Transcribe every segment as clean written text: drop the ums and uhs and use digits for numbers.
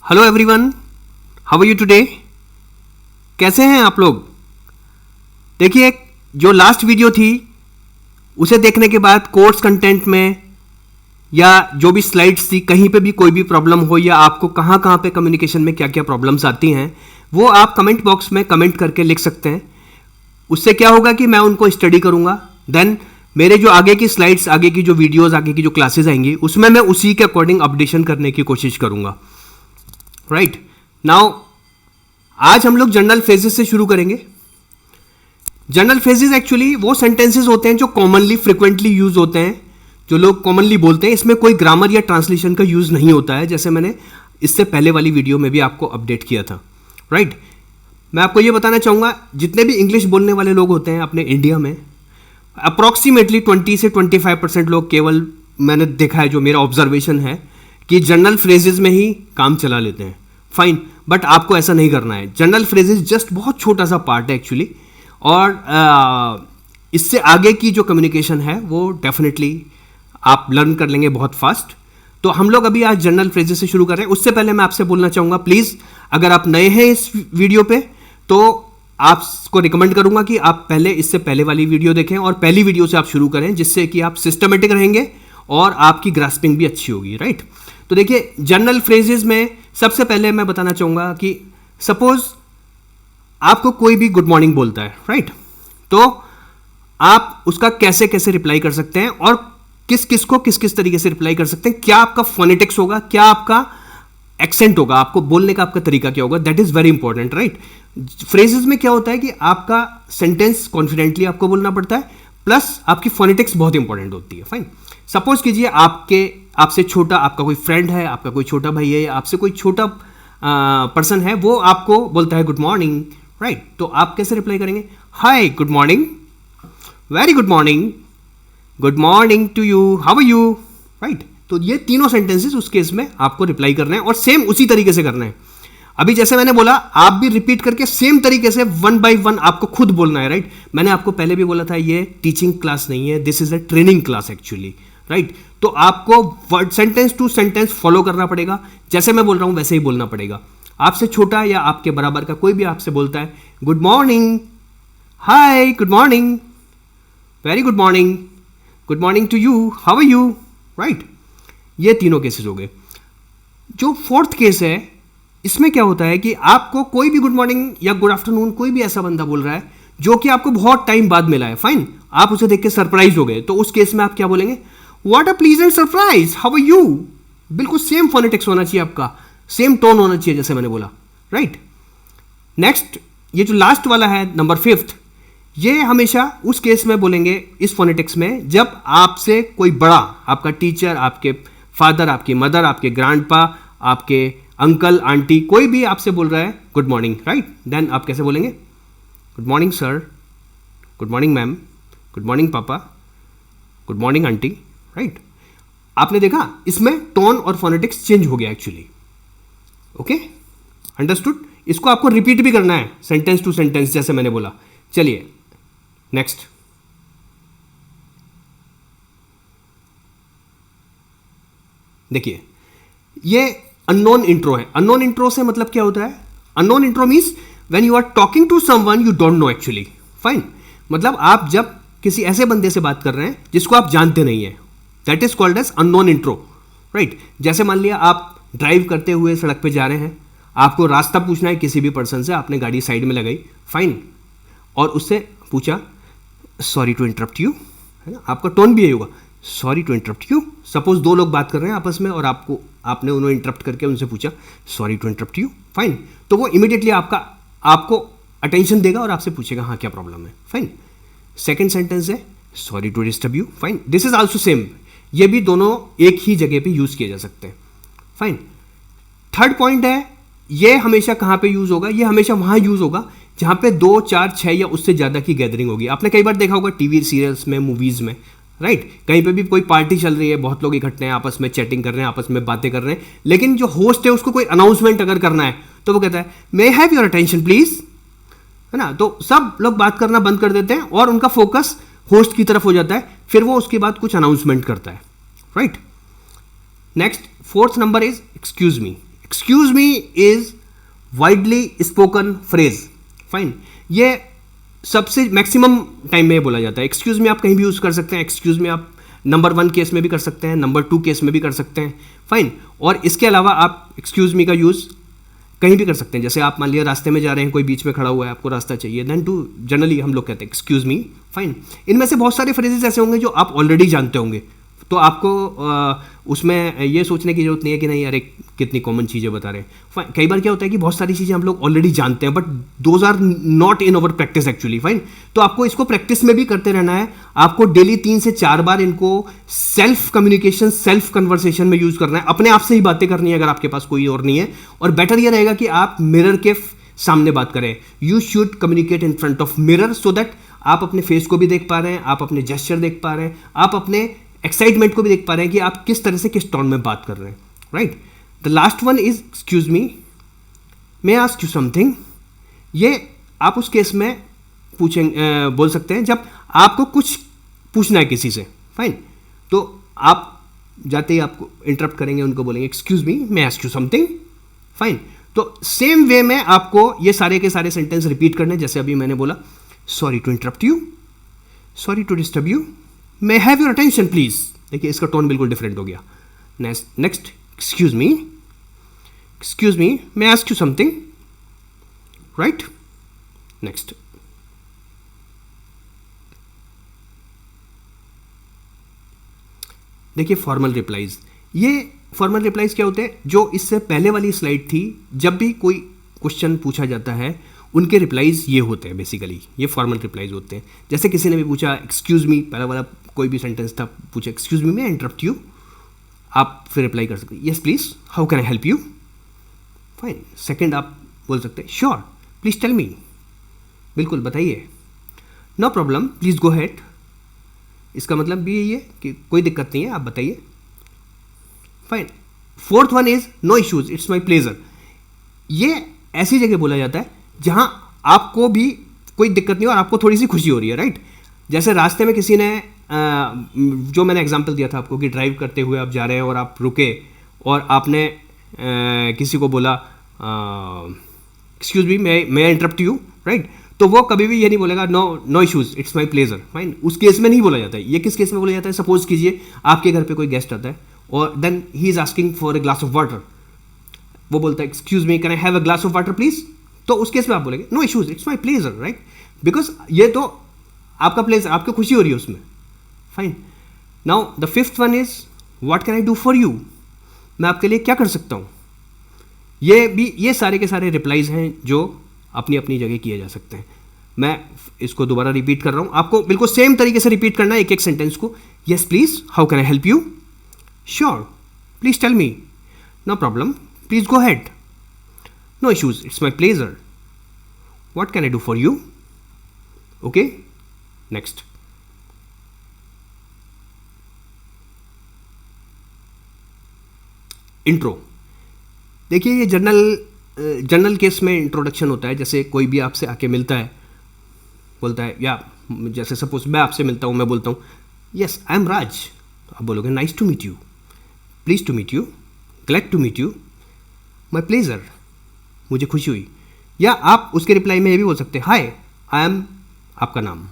Hello everyone, how are you today? कैसे हैं आप लोग? देखिए, जो लास्ट वीडियो थी उसे देखने के बाद कोर्स कंटेंट में या जो भी स्लाइड्स थी, कहीं पे भी कोई भी प्रॉब्लम हो या आपको कहाँ कहाँ पे कम्युनिकेशन में क्या क्या प्रॉब्लम्स आती हैं, वो आप कमेंट बॉक्स में कमेंट करके लिख सकते हैं। उससे क्या होगा कि मैं उनको स्टडी करूँगा, देन मेरे जो आगे की स्लाइड्स, आगे की जो वीडियोज़, आगे की जो क्लासेज आएंगी उसमें मैं उसी के अकॉर्डिंग अपडेशन करने की कोशिश करूँगा। राइट नाउ आज हम लोग जनरल फ्रेजेस से शुरू करेंगे। जनरल फ्रेजेस एक्चुअली वो सेंटेंसेस होते हैं जो कॉमनली फ्रिक्वेंटली यूज होते हैं, जो लोग कॉमनली बोलते हैं। इसमें कोई ग्रामर या ट्रांसलेशन का यूज नहीं होता है, जैसे मैंने इससे पहले वाली वीडियो में भी आपको अपडेट किया था। राइट मैं आपको ये बताना चाहूँगा, जितने भी इंग्लिश बोलने वाले लोग होते हैं अपने इंडिया में, अप्रॉक्सीमेटली 20 से 25% लोग केवल, मैंने देखा है, जो मेरा ऑब्जर्वेशन है कि जनरल फ्रेजेस में ही काम चला लेते हैं। फाइन, बट आपको ऐसा नहीं करना है। जनरल फ्रेजेस जस्ट बहुत छोटा सा पार्ट है एक्चुअली, और इससे आगे की जो कम्युनिकेशन है वो डेफिनेटली आप लर्न कर लेंगे बहुत फास्ट। तो हम लोग अभी आज जनरल फ्रेजेस से शुरू कर रहे हैं। उससे पहले मैं आपसे बोलना चाहूँगा, प्लीज़ अगर आप नए हैं इस वीडियो पे तो आपको रिकमेंड करूँगा कि आप पहले इससे पहले वाली वीडियो देखें और पहली वीडियो से आप शुरू करें, जिससे कि आप सिस्टमेटिक रहेंगे और आपकी ग्रास्पिंग भी अच्छी होगी। राइट तो देखिए, जनरल फ्रेजेस में सबसे पहले मैं बताना चाहूँगा कि सपोज आपको कोई भी गुड मॉर्निंग बोलता है, राइट, तो आप उसका कैसे कैसे रिप्लाई कर सकते हैं और किस किस को किस किस तरीके से रिप्लाई कर सकते हैं, क्या आपका फोनेटिक्स होगा, क्या आपका एक्सेंट होगा, आपको बोलने का आपका तरीका क्या होगा, that is very important. Right phrases में क्या होता है कि आपका सेंटेंस कॉन्फिडेंटली आपको बोलना पड़ता है, प्लस आपकी फोनेटिक्स बहुत इंपॉर्टेंट होती है। फाइन, सपोज कीजिए आपसे छोटा आपका कोई फ्रेंड है, आपका कोई छोटा भाई है, या आपसे कोई छोटा पर्सन है, वो आपको बोलता है गुड मॉर्निंग। राइट तो आप कैसे रिप्लाई करेंगे? Hi, good morning, very good morning, good morning to you, how are you. Right तो ये तीनों सेंटेंसेस उस केस में आपको रिप्लाई करना है और सेम उसी तरीके से करना है। अभी जैसे मैंने बोला, आप भी रिपीट करके सेम तरीके से 1 by 1 आपको खुद बोलना है। राइट मैंने आपको पहले भी बोला था, ये टीचिंग क्लास नहीं है, this is a training class actually. Right तो आपको word sentence to sentence follow करना पड़ेगा, जैसे मैं बोल रहा हूं वैसे ही बोलना पड़ेगा। आपसे छोटा या आपके बराबर का कोई भी आपसे बोलता है good morning, hi, good morning, very good morning, good morning to you, how are you. Right ये तीनों केसेस हो गए। जो फोर्थ केस है, इसमें क्या होता है कि आपको कोई भी गुड मॉर्निंग या गुड आफ्टरनून कोई भी ऐसा बंदा बोल रहा है जो कि आपको बहुत टाइम बाद मिला है। फाइन, आप उसे देख के सरप्राइज हो गए, तो उस केस में आप क्या बोलेंगे? What a pleasant surprise, how are you. बिल्कुल सेम फोनेटिक्स होना चाहिए, आपका सेम टोन होना चाहिए, जैसे मैंने बोला। राइट नेक्स्ट, ये जो लास्ट वाला है नंबर 5, ये हमेशा उस केस में बोलेंगे इस फोनेटिक्स में जब आपसे कोई बड़ा, आपका टीचर, आपके फादर, आपकी मदर, आपके ग्रैंडपा, आपके अंकल, आंटी, कोई भी आपसे बोल रहा है गुड मॉर्निंग। राइट देन आप कैसे बोलेंगे? Good morning sir, good morning ma'am, good morning पापा, गुड मॉर्निंग आंटी। राइट आपने देखा इसमें टोन और फोनेटिक्स चेंज हो गया एक्चुअली। Okay, understood? इसको आपको रिपीट भी करना है सेंटेंस टू सेंटेंस, जैसे मैंने बोला। चलिए नेक्स्ट, देखिए, ये अननोन इंट्रो है। अननोन इंट्रो से मतलब क्या होता है? Unknown intro means when you are talking to someone you don't know actually. Fine, मतलब आप जब किसी ऐसे बंदे से बात कर रहे हैं जिसको आप जानते नहीं है, that is called as unknown intro. Right जैसे मान लिया आप ड्राइव करते हुए सड़क पे जा रहे हैं, आपको रास्ता पूछना है किसी भी पर्सन से, आपने गाड़ी साइड में लगाई, फाइन, और उससे पूछा सॉरी टू इंटरप्ट यू, है ना? आपका टोन भी यही होगा, sorry to interrupt you. Suppose 2 लोग बात कर रहे हैं आपस में और आपने उन्हें इंटरप्ट करके उनसे पूछा sorry to interrupt you, fine, तो वो इमीडिएटली आपको अटेंशन देगा और आपसे पूछेगा हाँ क्या प्रॉब्लम है। फाइन, सेकेंड सेंटेंस है sorry to disturb you. Fine, this is also same, ये भी दोनों एक ही जगह पे यूज किए जा सकते हैं। फाइन, थर्ड पॉइंट है, ये हमेशा कहाँ पे यूज होगा? ये हमेशा वहाँ यूज होगा जहाँ पे 2, 4, 6 या उससे ज़्यादा की गैदरिंग होगी। आपने कई बार देखा होगा टीवी सीरियल्स में, मूवीज़ में। राइट कहीं पे भी कोई पार्टी चल रही है, बहुत लोग इकट्ठे हैं, आपस में चैटिंग कर रहे हैं, आपस में बातें कर रहे हैं, लेकिन जो होस्ट है उसको कोई अनाउंसमेंट अगर करना है तो वो कहता है मे हैव योर अटेंशन प्लीज, है ना? तो सब लोग बात करना बंद कर देते हैं और उनका फोकस होस्ट की तरफ हो जाता है, फिर वो उसके बाद कुछ अनाउंसमेंट करता है। Right next, fourth number is excuse me. Excuse me is widely spoken phrase. Fine, ये सबसे मैक्सिमम टाइम में बोला जाता है. एक्सक्यूज मी आप कहीं भी यूज़ कर सकते हैं. एक्सक्यूज मी आप नंबर 1 केस में भी कर सकते हैं, नंबर 2 केस में भी कर सकते हैं. फाइन, और इसके अलावा आप एक्सक्यूज मी का यूज़ कहीं भी कर सकते हैं. जैसे आप मान लिया रास्ते में जा रहे हैं, कोई बीच में खड़ा हुआ है, आपको रास्ता चाहिए, देन टू जनरली हम लोग कहते हैं एक्सक्यूज मी. फाइन, इनमें से बहुत सारे फ्रेजेस ऐसे होंगे जो आप ऑलरेडी जानते होंगे, तो आपको उसमें ये सोचने की जरूरत नहीं है कि नहीं यार कितनी कॉमन चीज़ें बता रहे हैं. कई बार क्या होता है कि बहुत सारी चीज़ें हम लोग ऑलरेडी जानते हैं, but those are not in our practice actually. Fine, तो आपको इसको प्रैक्टिस में भी करते रहना है. आपको डेली 3 से 4 बार इनको सेल्फ कम्युनिकेशन, सेल्फ कन्वर्सेशन में यूज़ करना है. अपने आप से ही बातें करनी है अगर आपके पास कोई और नहीं है. और बेटर ये रहेगा कि आप मिरर के सामने बात करें. You should communicate in front of mirror so that आप अपने फेस को भी देख पा रहे हैं, आप अपने जेस्चर देख पा रहे हैं, आप अपने एक्साइटमेंट को भी देख पा रहे हैं कि आप किस तरह से, किस टोन में बात कर रहे हैं. Right, the last one is excuse me, may ask you something. ये आप उस केस में बोल सकते हैं जब आपको कुछ पूछना है किसी से. फाइन, तो आप जाते ही आपको इंटरप्ट करेंगे, उनको बोलेंगे excuse me, may ask you something. Fine, तो सेम वे में आपको ये सारे के सारे सेंटेंस रिपीट करने. जैसे अभी मैंने बोला, sorry to interrupt you, sorry to disturb you, may have your attention please. देखिए इसका टोन बिल्कुल डिफरेंट हो गया. Next, excuse me, may ask you something. Right, next, देखिए फॉर्मल रिप्लाईज. ये फॉर्मल रिप्लाईज क्या होते हैं? जो इससे पहले वाली स्लाइड थी, जब भी कोई क्वेश्चन पूछा जाता है उनके रिप्लाईज ये होते हैं. बेसिकली ये फॉर्मल रिप्लाईज होते हैं. जैसे किसी ने भी पूछा एक्सक्यूज मी, पहला वाला कोई भी सेंटेंस था, पूछा एक्सक्यूज मी, मैं इंटरप्ट यू, आप फिर रिप्लाई कर सकते हैं yes please, how can I help you. Fine, second आप बोल सकते हैं श्योर, प्लीज टेल मी, बिल्कुल बताइए. No problem, please go ahead. इसका मतलब भी यही है कि कोई दिक्कत नहीं है, आप बताइए. Fine, fourth one is no issues, it's my pleasure. ये ऐसी जगह बोला जाता है जहां आपको भी कोई दिक्कत नहीं और आपको थोड़ी सी खुशी हो रही है. राइट, जैसे रास्ते में किसी ने जो मैंने एग्जांपल दिया था आपको कि ड्राइव करते हुए आप जा रहे हैं और आप रुके और आपने किसी को बोला एक्सक्यूज मी, मैं इंटरप्ट यू. राइट, तो वो कभी भी ये नहीं बोलेगा no issues, it's my pleasure. Fine, उस केस में नहीं बोला जाता है. ये किस केस में बोला जाता है? सपोज कीजिए आपके घर पे कोई गेस्ट आता है और then he is asking for a glass of water. वो बोलता है excuse me, can I have a glass of water please. तो उस केस में आप बोलेंगे no issues, it's my pleasure. Right, because ये तो आपका प्लेजर, आपको खुशी हो रही है उसमें. Fine, now the fifth one is what can I do for you, मैं आपके लिए क्या कर सकता हूँ. ये सारे के सारे रिप्लाईज हैं जो अपनी अपनी जगह किए जा सकते हैं. मैं इसको दोबारा रिपीट कर रहा हूँ, आपको बिल्कुल सेम तरीके से रिपीट करना है एक एक सेंटेंस को. Yes please, how can I help you, sure, please tell me, no problem, please go ahead, no issues, it's my pleasure, what can I do for you. Okay, next. Intro. देखिए ये general case में introduction होता है. जैसे कोई भी आपसे आके मिलता है, बोलता है, या जैसे सपोज मैं आपसे मिलता हूँ, मैं बोलता हूँ यस आई एम राज, तो आप बोलोगे nice to meet you, please to meet you, glad to meet you, my pleasure, मुझे खुशी हुई. या आप उसके रिप्लाई में ये भी बोल सकते हैं हाय आई एम, आपका नाम.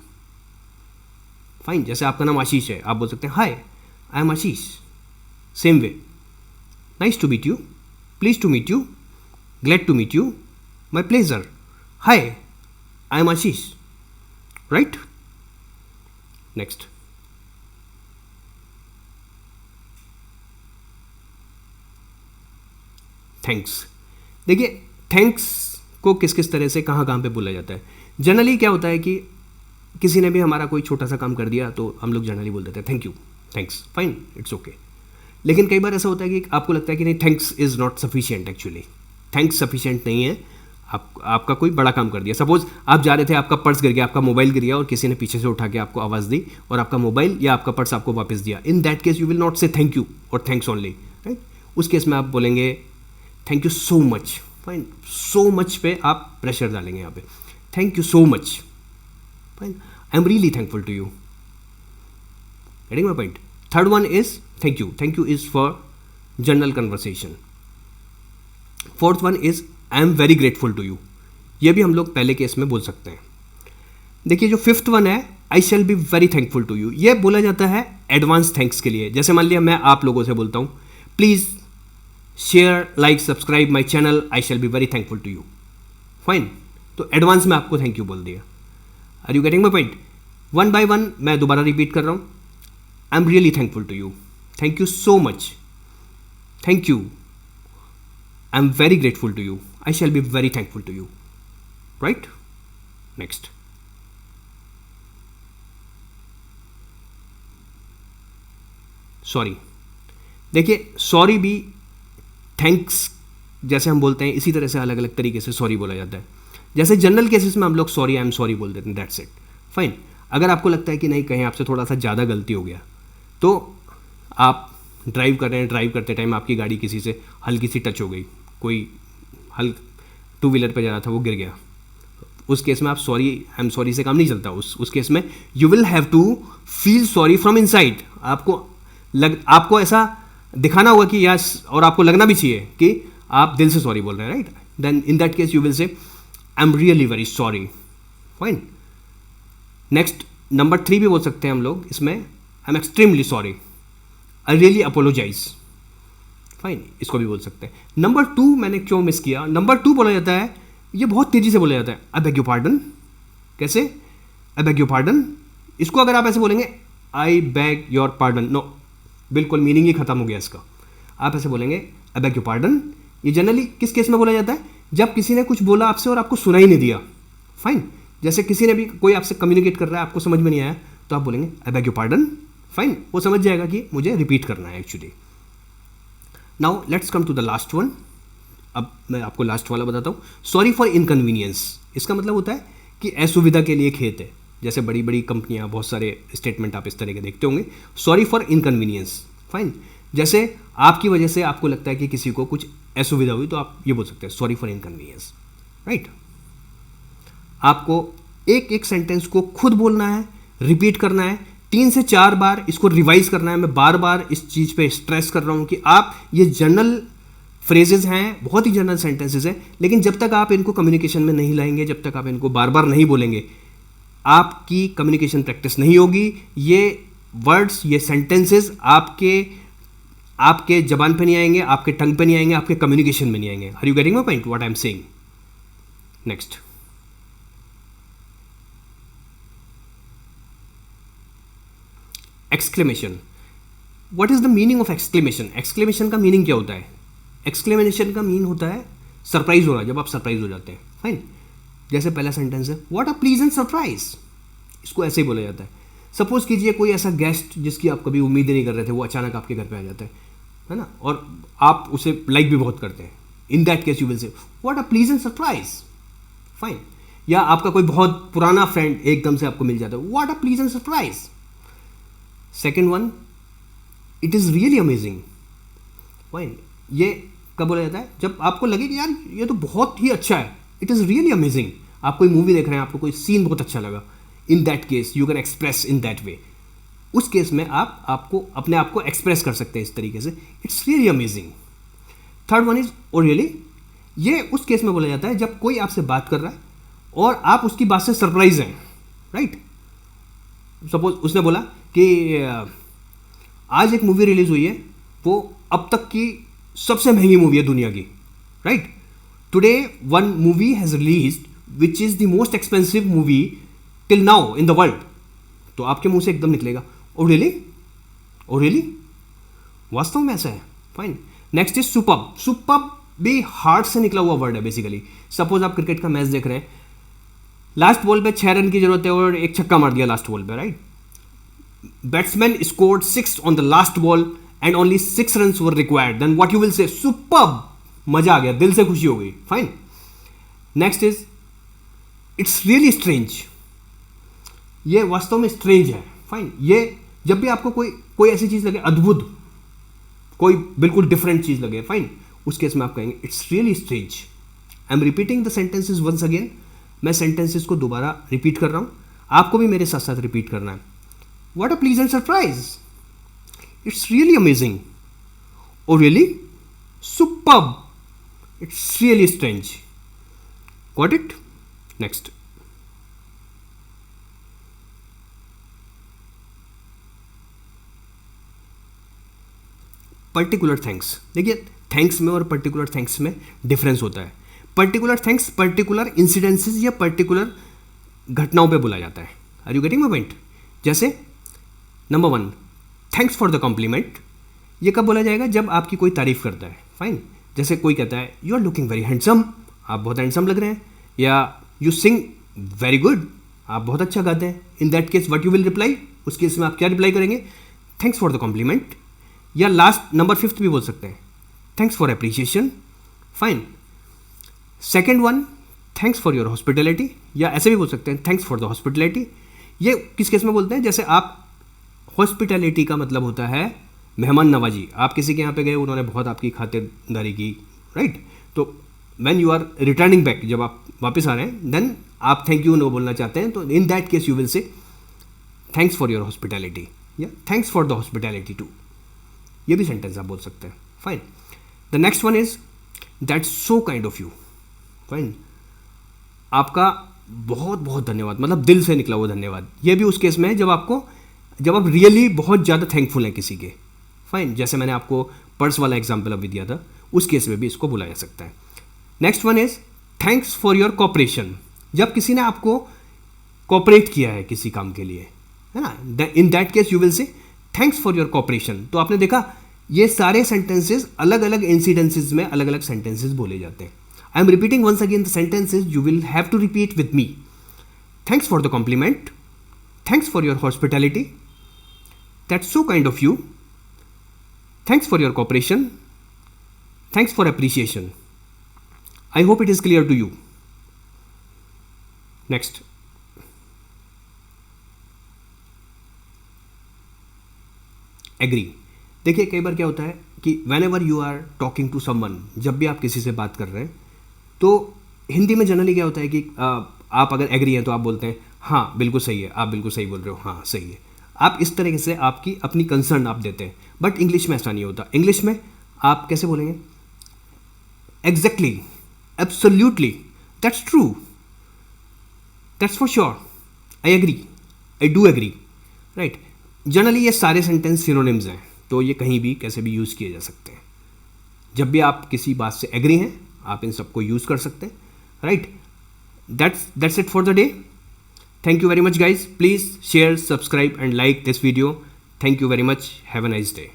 फाइन, जैसे आपका नाम आशीष है, आप बोल सकते हैं hi I am Ashish. Same way, nice to meet you, please to meet you, glad to meet you, my pleasure, hi I am Ashish. Right, next. Thanks. देखिए थैंक्स को किस किस तरह से कहाँ पे बोला जाता है. जनरली क्या होता है कि किसी ने भी हमारा कोई छोटा सा काम कर दिया तो हम लोग जनरली बोल देते हैं thank you, thanks, fine, it's okay. लेकिन कई बार ऐसा होता है कि आपको लगता है कि नहीं, thanks is not sufficient. Actually thanks sufficient नहीं है. आपका कोई बड़ा काम कर दिया, सपोज आप जा रहे थे, आपका पर्स गिर गया, आपका मोबाइल गिर गया और किसी ने पीछे से उठा के आपको आवाज़ दी और आपका मोबाइल या आपका पर्स आपको वापस दिया. In that case you will not say thank you और थैंक्स ओनली. राइट, उस केस में आप बोलेंगे thank you so much. Fine, so much पे आप प्रेशर डालेंगे यहाँ पे. Thank you so much, fine, I am really thankful to you. Getting my point. Third one is thank you. Thank you is for general conversation. Fourth one is I am very grateful to you, ये भी हम लोग पहले case में बोल सकते हैं। देखिए जो फिफ्थ वन है I shall be very thankful to you, ये बोला जाता है एडवांस थैंक्स के लिए। जैसे मान लिया मैं आप लोगों से बोलता हूँ please share like subscribe my channel, I shall be very thankful to you, fine. तो एडवांस में आपको थैंक यू बोल दिया। Are you getting my point? One by one मैं दोबारा रिपीट कर रहा हूँ। I am really thankful to you, thank you so much, thank you, I am very grateful to you, I shall be very thankful to you, right. Next, sorry. देखिए sorry भी thanks जैसे हम बोलते हैं इसी तरह से अलग अलग तरीके से सॉरी बोला जाता है। जैसे जनरल केसेस में हम लोग सॉरी आई एम सॉरी बोल देते हैं, दैट्स इट, फाइन। अगर आपको लगता है कि नहीं कहीं आपसे थोड़ा सा ज़्यादा गलती हो गया, तो आप ड्राइव कर रहे हैं, ड्राइव करते टाइम आपकी गाड़ी किसी से हल्की सी टच हो गई, कोई टू व्हीलर पे जा रहा था वो गिर गया, उस केस में आप सॉरी आई एम सॉरी से काम नहीं चलता। उस केस में you will have to feel sorry from inside. आपको ऐसा दिखाना होगा कि यस, और आपको लगना भी चाहिए कि आप दिल से सॉरी बोल रहे हैं, right. Then in that case you will say I am really very sorry, fine. Next number 3 भी बोल सकते हैं हम लोग इसमें, I am extremely sorry, I really apologize, fine, इसको भी बोल सकते हैं। नंबर 2 मैंने क्यों मिस किया, नंबर 2 बोला जाता है, ये बहुत तेजी से बोला जाता है, आई बेग यू पार्डन। कैसे? I beg you pardon. इसको अगर आप ऐसे बोलेंगे I beg your pardon, no, बिल्कुल मीनिंग ही खत्म हो गया इसका। आप ऐसे बोलेंगे आई बेग यू पार्डन। ये जनरली किस केस में बोला जाता है? जब किसी ने कुछ बोला आपसे और आपको सुना ही नहीं दिया, फाइन। जैसे किसी ने भी कोई आपसे कम्युनिकेट कर रहा है, आपको समझ में नहीं आया, तो आप बोलेंगे I beg you pardon, fine. वो समझ जाएगा कि मुझे रिपीट करना है actually. Now let's come to the last one. अब मैं आपको लास्ट वाला बताता हूँ, सॉरी फॉर इनकन्वीनियंस। इसका मतलब होता है कि असुविधा के लिए खेद है। जैसे बड़ी बड़ी कंपनियां, बहुत सारे स्टेटमेंट आप इस तरह के देखते होंगे, सॉरी फॉर इनकन्वीनियंस, फाइन। जैसे आपकी वजह से आपको लगता है कि किसी को कुछ असुविधा हुई, तो आप ये बोल सकते हैं सॉरी फॉर इनकन्वीनियंस, राइट। आपको एक एक सेंटेंस को खुद बोलना है, रिपीट करना है 3 से 4 बार, इसको रिवाइज करना है। मैं बार बार इस चीज़ पे स्ट्रेस कर रहा हूँ कि आप, ये जनरल फ्रेजेस हैं, बहुत ही जनरल सेंटेंसेस हैं, लेकिन जब तक आप इनको कम्युनिकेशन में नहीं लाएंगे, जब तक आप इनको बार बार नहीं बोलेंगे, आपकी कम्युनिकेशन प्रैक्टिस नहीं होगी। ये वर्ड्स, ये सेंटेंसेस आपके जबान पे नहीं आएंगे, आपके टंग पे नहीं आएंगे, आपके कम्युनिकेशन में नहीं आएंगे। Are you getting my point what I am saying? Next, exclamation. What is the meaning of exclamation? Exclamation का मीनिंग क्या होता है? एक्सक्लेमेशन का मीन होता है सरप्राइज होना, जब आप सरप्राइज हो जाते हैं, फाइन। जैसे पहला सेंटेंस है व्हाट अ प्लीजेंट सरप्राइज, इसको ऐसे ही बोला जाता है। सपोज कीजिए कोई ऐसा गेस्ट जिसकी आप कभी उम्मीद ही नहीं कर रहे थे, वो अचानक आपके घर पे आ जाता है ना, और आप उसे लाइक भी बहुत करते हैं। In that case you will से what a pleasant surprise, fine. या आपका कोई बहुत पुराना फ्रेंड एकदम से आपको मिल जाता है, what a pleasant surprise. Second one, it is really amazing, fine. ये कब बोला जाता है? जब आपको लगे कि यार ये तो बहुत ही अच्छा है, इट इज़ रियली अमेजिंग। आप कोई मूवी देख रहे हैं, आपको कोई सीन बहुत अच्छा लगा, इन that case you can express in that way. उस केस में आपको अपने आप को एक्सप्रेस कर सकते हैं इस तरीके से, it's really amazing. Third one is oh really. ये उस केस में बोला जाता है जब कोई आपसे बात कर रहा है और आप उसकी बात से सरप्राइज हैं, राइट। सपोज उसने बोला कि आज एक मूवी रिलीज हुई है, वो अब तक की सबसे महंगी मूवी है दुनिया की, right. Today one movie has released which is the most expensive movie till now in the world. तो आपके मुंह से एकदम निकलेगा ओ रियली, ओ रियली, वास्तव में ऐसा है, fine. Next is superb. Superb भी हार्ट से निकला हुआ वर्ड है बेसिकली। सपोज आप क्रिकेट का मैच देख रहे हैं, लास्ट बॉल पे 6 रन की जरूरत है और एक छक्का मार दिया लास्ट बॉल पे, right. Batsman scored 6 on the last ball and only 6 run were required, then what you will say superb, मजा आ गया, दिल से खुशी हो गई, fine. Next is it's really strange. ये वास्तव में स्ट्रेंज है, फाइन। ये जब भी आपको कोई ऐसी चीज लगे अद्भुत, कोई बिल्कुल डिफरेंट चीज लगे, फाइन, उस केस में आप कहेंगे it's really strange. I am repeating the sentences once again. मैं सेंटेंसेस को दोबारा रिपीट कर रहा हूं, आपको भी मेरे साथ साथ रिपीट करना है। What a pleasant surprise, it's really amazing, oh really, superb, It's really strange. Got it? Next. Particular thanks. देखिए थैंक्स में और पर्टिकुलर थैंक्स में डिफरेंस होता है. पर्टिकुलर थैंक्स पर्टिकुलर इंसिडेंसेस या पर्टिकुलर घटनाओं पे बोला जाता है. Are you getting my point? जैसे number 1, thanks for the compliment. ये कब बोला जाएगा? जब आपकी कोई तारीफ करता है. फाइन. जैसे कोई कहता है you are looking very handsome, आप बहुत हैंडसम लग रहे हैं, या यू सिंग वेरी गुड, आप बहुत अच्छा गाते हैं. In that case what you will reply? उस केस में आप क्या रिप्लाई करेंगे? Thanks for the compliment. या लास्ट नंबर 5 भी बोल सकते हैं, thanks for appreciation. Fine. Second one, thanks for your hospitality, या ऐसे भी बोल सकते हैं थैंक्स फॉर द हॉस्पिटैलिटी. ये किस केस में बोलते हैं? जैसे आप, हॉस्पिटैलिटी का मतलब होता है मेहमान नवाजी. आप किसी के यहाँ पे गए, उन्होंने बहुत आपकी खातिरदारी की, राइट? तो when you are returning back, जब आप वापस आ रहे हैं, देन आप थैंक यू नो बोलना चाहते हैं, तो in that case you will say thanks for your hospitality या thanks for the hospitality too. ये भी सेंटेंस आप बोल सकते हैं. Fine. The next one is that's so kind of you. Fine. आपका बहुत बहुत धन्यवाद, मतलब दिल से निकला हुआ धन्यवाद. ये भी उस केस में है जब आप रियली बहुत ज़्यादा थैंकफुल हैं किसी के. फाइन. जैसे मैंने आपको पर्स वाला एग्जाम्पल अभी दिया था, उस केस में भी इसको बोला जा सकता है. Next one is thanks for your corporation. जब किसी ने आपको कॉपरेट किया है किसी काम के लिए, है ना, इन that case you will say thanks for your corporation. तो आपने देखा ये सारे सेंटेंसेस अलग अलग इंसिडेंसेस में अलग अलग सेंटेंसेस बोले जाते हैं. I am repeating once again the sentences, you will have to repeat with me. Thanks for the compliment, thanks for your hospitality, that's so kind of you, thanks for your cooperation, thanks for appreciation. I hope it is clear to you. Next. Agree. देखिए कई बार क्या होता है कि whenever you are talking to someone, जब भी आप किसी से बात कर रहे हैं, तो हिंदी में जनरली क्या होता है कि आप अगर एग्री हैं तो आप बोलते हैं हाँ बिल्कुल सही है, आप बिल्कुल सही बोल रहे हो, हाँ सही है. आप इस तरीके से आपकी अपनी कंसर्न आप देते हैं. बट इंग्लिश में ऐसा नहीं होता. इंग्लिश में आप कैसे बोलेंगे? Exactly, absolutely, that's true, that's for sure, I agree, I do agree, right? Generally ये सारे सेंटेंस सिनोनिम्स हैं, तो ये कहीं भी कैसे भी यूज़ किए जा सकते हैं. जब भी आप किसी बात से एग्री हैं, आप इन सबको यूज़ कर सकते हैं, right? That's it for the day. Thank you very much guys. Please share, subscribe and like this video. Thank you very much. Have a nice day.